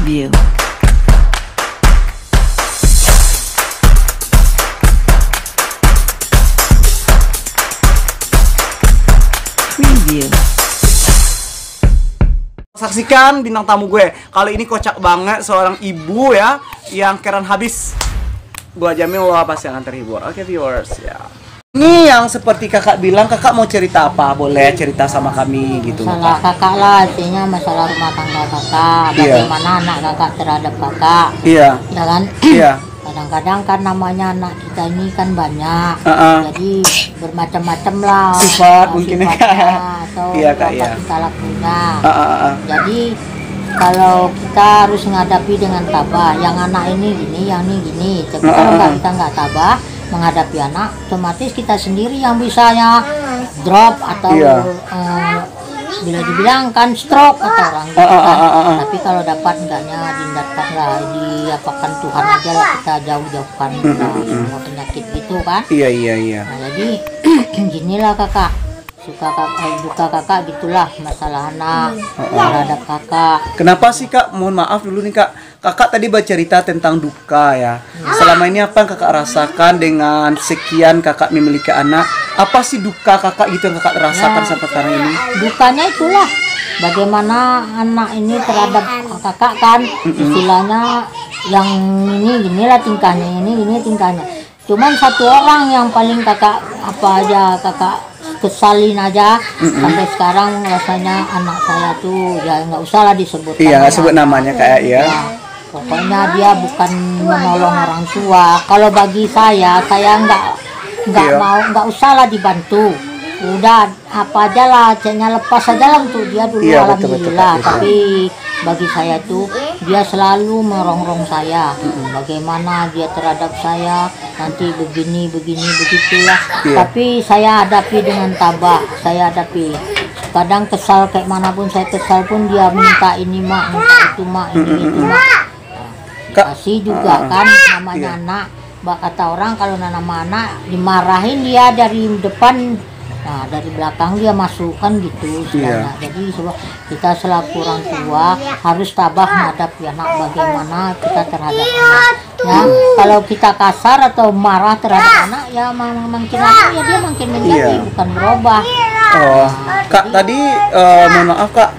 Preview. Preview. Saksikan bintang tamu gue. Kali ini kocak banget, seorang ibu ya yang keren habis. Gua jamin lo pasti akan terhibur. Oke viewers ya. Ini yang seperti kakak bilang, kakak mau cerita apa? Boleh cerita sama kami gitu. Masalah kakak lah, artinya masalah rumah tangga kakak. Bagaimana anak kakak terhadap kakak. Iya. Ya kan? Iya. Kadang-kadang kan namanya anak kita ini kan banyak. Jadi bermacam-macam lah. Sifat mungkin ya kak. Atau Iya kak apa ya. kita lakunya. Jadi Jadi kalau kita harus menghadapi dengan tabah, yang anak ini gini, yang ini gini. Tapi kalau kita nggak tabah menghadapi anak, otomatis kita sendiri yang bisanya drop atau bila dibilang kan stroke atau orang gitu kan. Tapi kalau dapat enggaknya dihindarkan lah, diapakan Tuhan aja lah, kita jauh-jauhkan semua penyakit gitu kan. Iya. Nah, jadi ginilah kakak, duka kakak gitulah, masalah anak terhadap kakak. Kenapa sih kak? Mohon maaf dulu nih kak. Kakak tadi bercerita tentang duka ya. Selama ini apa yang kakak rasakan dengan sekian kakak memiliki anak? Apa sih duka kakak gitu yang kakak rasakan sampai sekarang ini? Dukanya itulah bagaimana anak ini terhadap kakak kan, istilahnya yang ini ginilah tingkahnya, ini tingkahnya. Cuman satu orang yang paling kakak apa aja kakak kesalin aja sampai sekarang, rasanya anak saya tuh ya nggak usah lah disebut. Iya, nggak sebut namanya kayak ya. Pokoknya dia bukan menolong orang tua. Kalau bagi saya nggak mau, nggak usah lah dibantu. Udah apa aja lah, ceknya lepas aja lah untuk dia dulu, alhamdulillah. Tapi bagi saya tuh dia selalu merongrong saya. Bagaimana dia terhadap saya, nanti begini begitulah. Tapi saya hadapi dengan tabah, saya hadapi. Kadang kesal kayak manapun saya kesal pun dia minta ini mak, minta itu mak, ini itu mak. Kasih juga kan namanya anak. Kata orang kalau nama anak dimarahin dia dari depan, nah dari belakang dia masukkan gitu. Jadi kita selaku orang tua harus tabah menghadapi anak, bagaimana kita terhadap anak. Ya, kalau kita kasar atau marah terhadap anak ya makin lama ya dia makin menjadi, bukan berubah. Kak tadi mohon maaf kak,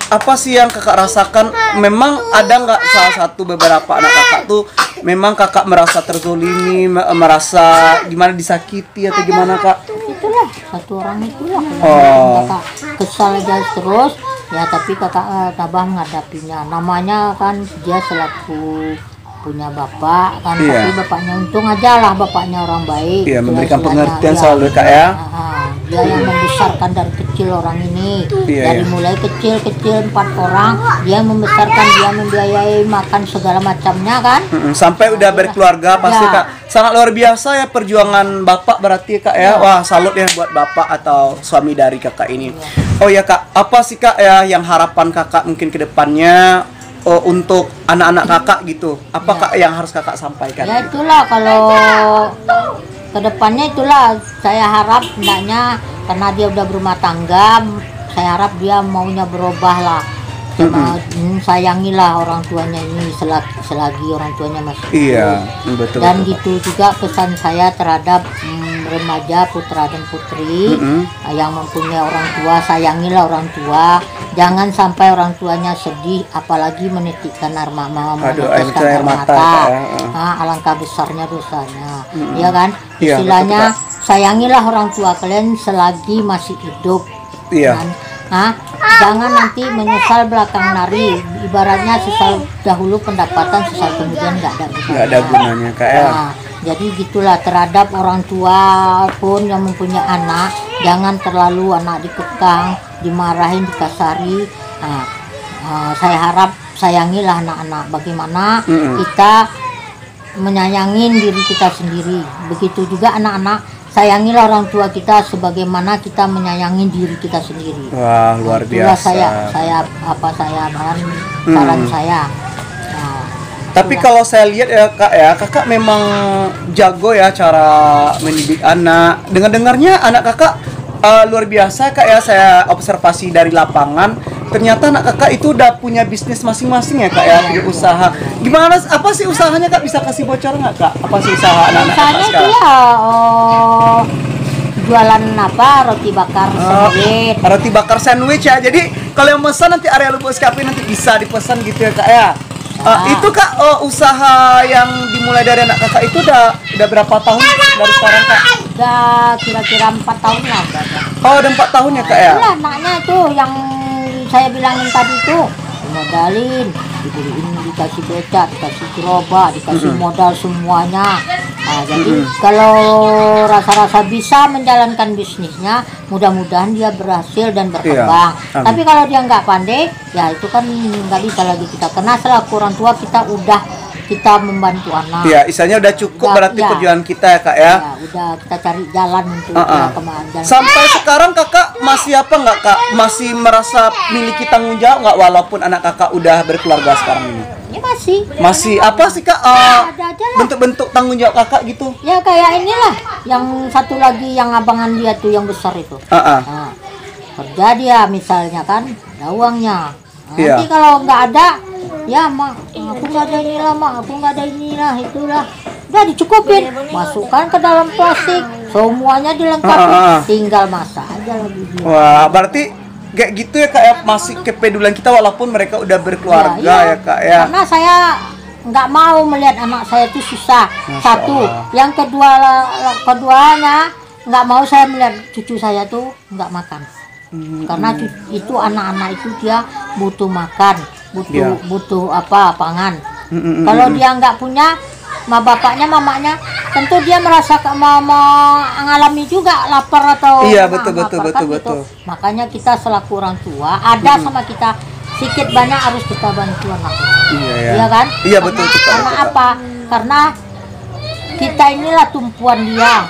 apa sih yang kakak rasakan? Memang ada nggak salah satu beberapa anak kakak tuh memang kakak merasa terzolimi, merasa gimana disakiti atau gimana kak? Itulah satu orang itulah. Kakak kesal aja terus ya, tapi kakak tabah menghadapinya. Namanya kan dia selaku punya bapak kan, tapi bapaknya untung aja lah, bapaknya orang baik. Iya, memberikan pengertian selalu kak ya. Dia yang membesarkan dari kecil orang ini, dari mulai kecil 4 orang dia membesarkan, dia membiayai makan segala macamnya kan, sampai udah berkeluarga pasti kak. Sangat luar biasa ya perjuangan bapak berarti kak ya. Wah salut ya buat bapak atau suami dari kakak ini. Oh ya kak, apa sih kak ya yang harapan kakak mungkin ke depannya untuk anak-anak kakak gitu? Apa kak yang harus kakak sampaikan? Ya itulah, kalau kedepannya itulah saya harap hendaknya, karena dia udah berumah tangga, saya harap dia maunya berubah lah. Sayangilah orang tuanya ini selagi orang tuanya masih hidup. Betul. Dan gitu juga pesan saya terhadap remaja, putra dan putri yang mempunyai orang tua, sayangilah orang tua. Jangan sampai orang tuanya sedih, apalagi menitikkan air mata. Alangkah besarnya dosanya, ya kan? Istilahnya sayangilah orang tua kalian selagi masih hidup. Jangan nanti menyesal belakang nari. Ibaratnya sesal dahulu pendapatan, sesal kemudian nggak ada gunanya kayak. Jadi gitulah terhadap orang tua pun yang mempunyai anak, jangan terlalu anak dikekang, dimarahin, dikasari. Saya harap sayangilah anak-anak. Bagaimana kita menyayangin diri kita sendiri, begitu juga anak-anak sayangilah orang tua kita sebagaimana kita menyayangi diri kita sendiri. Wah luar biasa. Saya saran saya. Tapi kalau saya lihat ya kak ya, kakak memang jago ya cara mendidik anak. Dengar-dengarnya anak kakak luar biasa kak ya, saya observasi dari lapangan. ternyata anak kakak itu udah punya bisnis masing-masing ya kak ya, punya usaha. Gimana? Apa sih usahanya kak? Bisa kasih bocor nggak kak? Apa sih usaha anak-anak kakak Misalnya sekarang? dia jualan apa, roti bakar sandwich. Roti bakar sandwich ya. Jadi kalau yang pesan nanti area Lubuk Cafe nanti bisa dipesan gitu ya kak ya. Itu kak usaha yang dimulai dari anak kakak itu udah berapa tahun dari sekarang kak? Udah kira-kira 4 tahun lah. Oh udah 4 tahun ya kak ya? Itulah anaknya tuh yang saya bilangin tadi tuh, modalin, dibeliin, dikasih beca, dikasih gerobak, dikasih modal semuanya. Nah, jadi kalau rasa-rasa bisa menjalankan bisnisnya, mudah-mudahan dia berhasil dan berkembang. Iya. Tapi kalau dia nggak pandai, ya itu kan nggak bisa lagi kita. Karena selaku orang tua kita membantu anak. Iya, istilahnya udah cukup berarti ya. perjuangan kita ya kak ya. Ya, udah kita cari jalan untuk dia kemana. Sampai sekarang kakak masih apa nggak kak? Masih merasa miliki tanggung jawab nggak walaupun anak kakak udah berkeluarga sekarang ini? Ya masih. Masih apa sih kak? Ada aja lah. Bentuk-bentuk tanggung jawab kakak gitu? Ya kayak inilah, yang satu lagi yang abangan dia tuh yang besar itu. Nah, kerja dia misalnya kan, ada uangnya. Nah, Iya. nanti kalau nggak ada, ya mak, aku nggak ada inilah mak, aku nggak ada inilah itulah. Udah dicukupin, masukkan ke dalam plastik, semuanya dilengkapi, tinggal masak aja lagi dia. Wah, berarti kayak gitu ya kak ya, masih kepedulian kita walaupun mereka udah berkeluarga ya kak ya. Karena saya nggak mau melihat anak saya itu susah. Satu, yang keduanya nggak mau saya melihat cucu saya tuh nggak makan. Karena itu anak-anak itu dia butuh makan, butuh apa pangan. Kalau dia nggak punya, bapaknya mamanya tentu dia merasa mengalami juga lapar atau Iya, betul. Makanya kita selaku orang tua ada sama kita sedikit banyak harus kita bantu anak. Iya kan? Iya betul. Karena apa? Karena kita inilah tumpuan dia.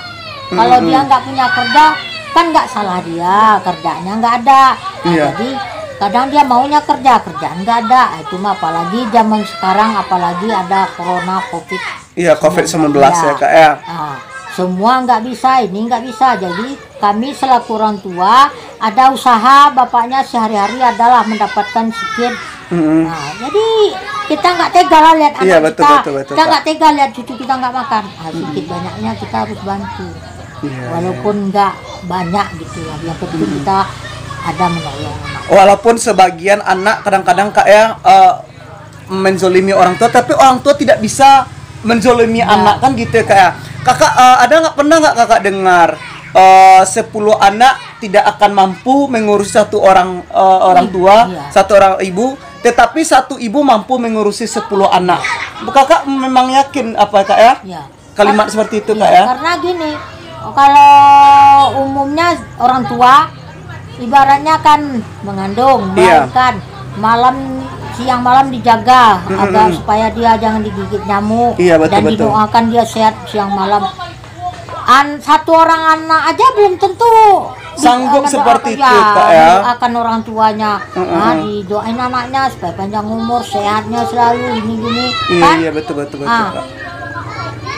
Kalau dia nggak punya kerja, kan nggak salah dia, kerjanya nggak ada. Jadi kadang dia maunya kerjaan nggak ada. Itu mah apalagi zaman sekarang, apalagi ada corona, covid. Iya, COVID-19 ya kak ya. Nah, semua nggak bisa, ini nggak bisa. Jadi kami selaku orang tua ada usaha, bapaknya sehari-hari adalah mendapatkan sedikit. Nah, jadi kita nggak tega lah lihat anak kita nggak tega lihat cucu kita nggak makan. Nah, sedikit banyaknya kita harus bantu. Walaupun nggak banyak gitu ya, yang penting kita ada menolong anak. Walaupun sebagian anak kadang-kadang kak ya menzolimi orang tua, tapi orang tua tidak bisa menzolimi anak kan gitu ya kak ya. Kakak ada nggak pernah nggak kakak dengar 10 anak tidak akan mampu mengurus satu orang tua, satu orang ibu, tetapi satu ibu mampu mengurusi 10 anak. Kakak memang yakin apa kak ya? Kalimat seperti itu kak ya? Karena gini, kalau umumnya orang tua ibaratnya kan mengandung, melahirkan, siang malam dijaga agar supaya dia jangan digigit nyamuk, dan didoakan dia sehat siang malam. Satu orang anak aja belum tentu sanggup seperti itu kak ya. Akan orang tuanya, didoain anaknya supaya panjang umur, sehatnya selalu gini-gini. Iya betul kak.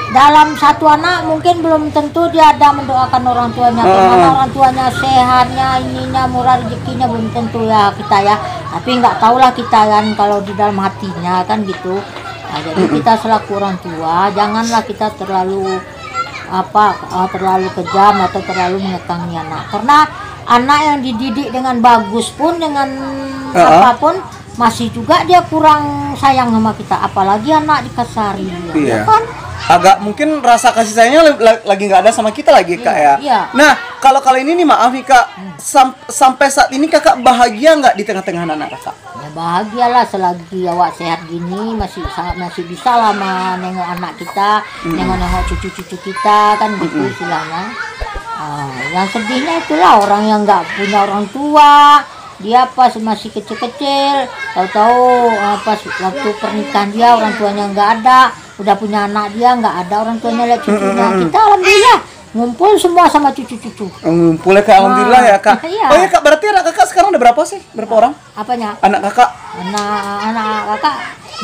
Dalam satu anak mungkin belum tentu dia ada mendoakan orang tuanya, karena orang tuanya sehatnya, ininya, murah rezekinya belum tentu ya kita ya. Tapi nggak tahulah kita kan kalau di dalam hatinya kan gitu. Nah, jadi kita selaku orang tua janganlah kita terlalu kejam atau terlalu mengekangi anak. Karena anak yang dididik dengan bagus pun, dengan apapun, masih juga dia kurang sayang sama kita. Apalagi anak dikasari. Ya kan? Agak mungkin rasa kasih sayangnya lagi nggak ada sama kita lagi kak ya. Nah kalau kali ini nih maaf nih kak, sampai saat ini kakak bahagia nggak di tengah-tengah anak kakak? Ya bahagialah selagi awak sehat gini, masih bisa lah menengok anak kita, nengok cucu-cucu kita kan gitu istilahnya. Yang sedihnya itulah orang yang nggak punya orang tua, dia pas masih kecil-kecil, tahu-tahu pas waktu pernikahan dia orang tuanya nggak ada. Udah punya anak dia nggak ada orang tuanya lihat cucunya. Kita alhamdulillah ngumpul semua sama cucu-cucu. Ngumpul ya kak, alhamdulillah ya kak. Oh ya kak, berarti anak kakak sekarang udah berapa sih? Berapa orang? Apanya? Anak kakak? Anak kakak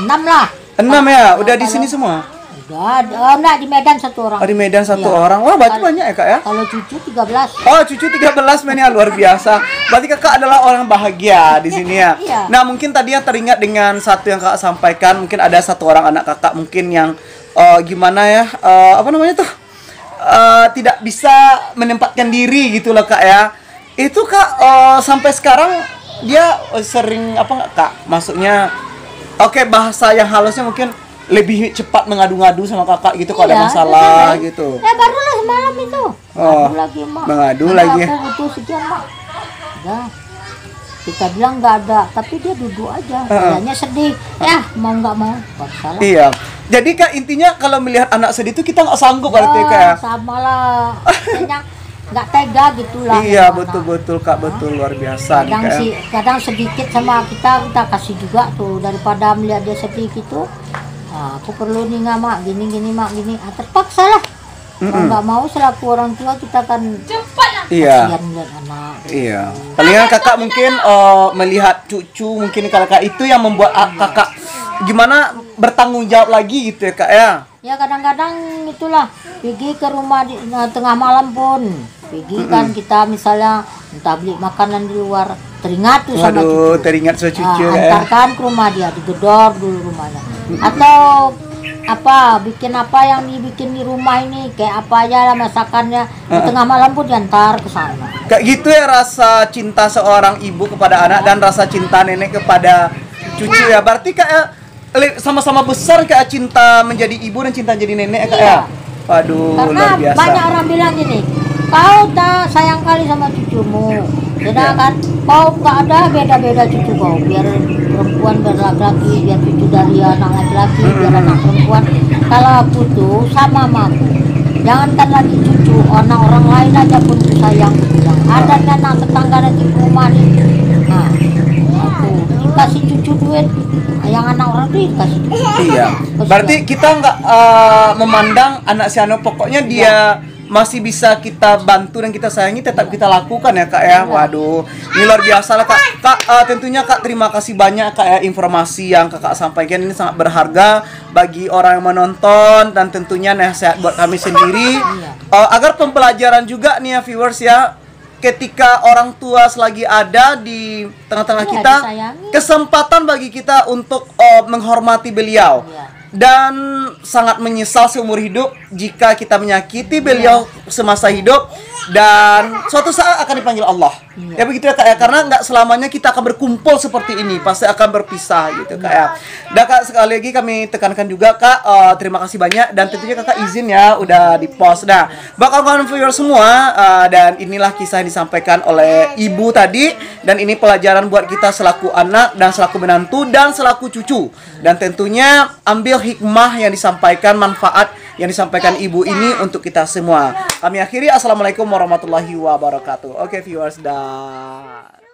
6 lah. 6 ya, udah di sini semua. Enggak, di Medan satu orang. Oh, di Medan satu Iya. orang. Wah, berarti banyak ya kak ya? Kalau cucu 13. Oh, cucu 13 men ya, luar biasa. Berarti kakak adalah orang bahagia di sini ya. Iya. Nah, mungkin tadi yang teringat dengan satu yang kakak sampaikan, mungkin ada satu orang anak kakak mungkin yang gimana ya, apa namanya tuh, tidak bisa menempatkan diri gitu loh kak ya. Itu kak sampai sekarang dia sering apa nggak kak? Maksudnya, oke, bahasa yang halusnya mungkin lebih cepat mengadu-ngadu sama kakak gitu kalau ada masalah gitu. Barulah semalam itu. Oh, Mengadu lagi, Mak. mengadu Ada lagi. Aku butuh sekian, Mak. Udah. Kita bilang nggak ada, tapi dia duduk aja. Kayaknya sedih. Ya, mau nggak mau, nggak salah. Iya. Jadi kak intinya kalau melihat anak sedih itu kita nggak sanggup berarti kak ya. Sama lah. Kayaknya nggak tega gitulah. Iya sama betul kak, betul luar biasa nih, kadang kak. sih, kadang sedikit sama kita kasih juga tuh, daripada melihat dia sedih gitu. Nah, aku perlu nih nggak mak, gini mak gini. Terpaksa lah. Mau nggak mau selaku orang tua kita kan Iya. kasihan melihat anak. Iya. Palingan kakak mungkin melihat cucu mungkin kakak itu yang membuat kakak gimana bertanggung jawab lagi gitu ya kak ya. Ya kadang-kadang itulah pergi ke rumah di tengah malam pun pergi kan kita misalnya entah beli makanan di luar teringat tuh sama Waduh, cucu. teringat sama cucu ya. Antarkan ke rumah dia, digedor dulu rumahnya. Atau apa bikin apa yang dibikin di rumah ini kayak apa aja lah masakannya di tengah malam pun diantar ke sana. Kayak gitu ya rasa cinta seorang ibu kepada anak dan rasa cinta nenek kepada cucu ya. Berarti kayak sama-sama besar kayak cinta menjadi ibu dan cinta jadi nenek ya kak ya. Waduh, Karena luar biasa. banyak orang bilang gini, kau tak sayang kali sama cucumu, sedangkan kau nggak ada beda-beda cucu kau, biar perempuan biar laki-laki, biar cucu dari anak laki-laki, biar anak perempuan. Kalau aku tuh sama aku, jangankan lagi cucu, anak orang lain aja pun ku sayang. Yang ada nih anak tetangga di rumah nih, nah aku dikasih cucu duit, yang anak orang tuh dikasih cucu. Iya. Berarti kita nggak memandang anak si Ano, pokoknya dia masih bisa kita bantu dan kita sayangi, tetap kita lakukan ya kak ya. Waduh, ini luar biasa lah kak. Kak tentunya kak terima kasih banyak kak ya, informasi yang kakak sampaikan ini sangat berharga bagi orang yang menonton dan tentunya nasihat buat kami sendiri agar pembelajaran juga nih ya viewers ya. Ketika orang tua selagi ada di tengah-tengah kita, disayangi. kesempatan bagi kita untuk menghormati beliau. Dan sangat menyesal seumur hidup jika kita menyakiti beliau semasa hidup dan suatu saat akan dipanggil Allah. Ya begitu ya kak ya, karena nggak selamanya kita akan berkumpul seperti ini, pasti akan berpisah gitu kak ya. Dan kak sekali lagi kami tekankan juga kak, terima kasih banyak dan tentunya kakak izin ya udah di post. Nah, bakal kawan viewer semua dan inilah kisah yang disampaikan oleh ibu tadi dan ini pelajaran buat kita selaku anak dan selaku menantu dan selaku cucu. Dan tentunya ambil hikmah yang disampaikan, manfaat yang disampaikan ibu ini untuk kita semua. Kami akhiri, assalamualaikum warahmatullahi wabarakatuh. Oke viewers, dah.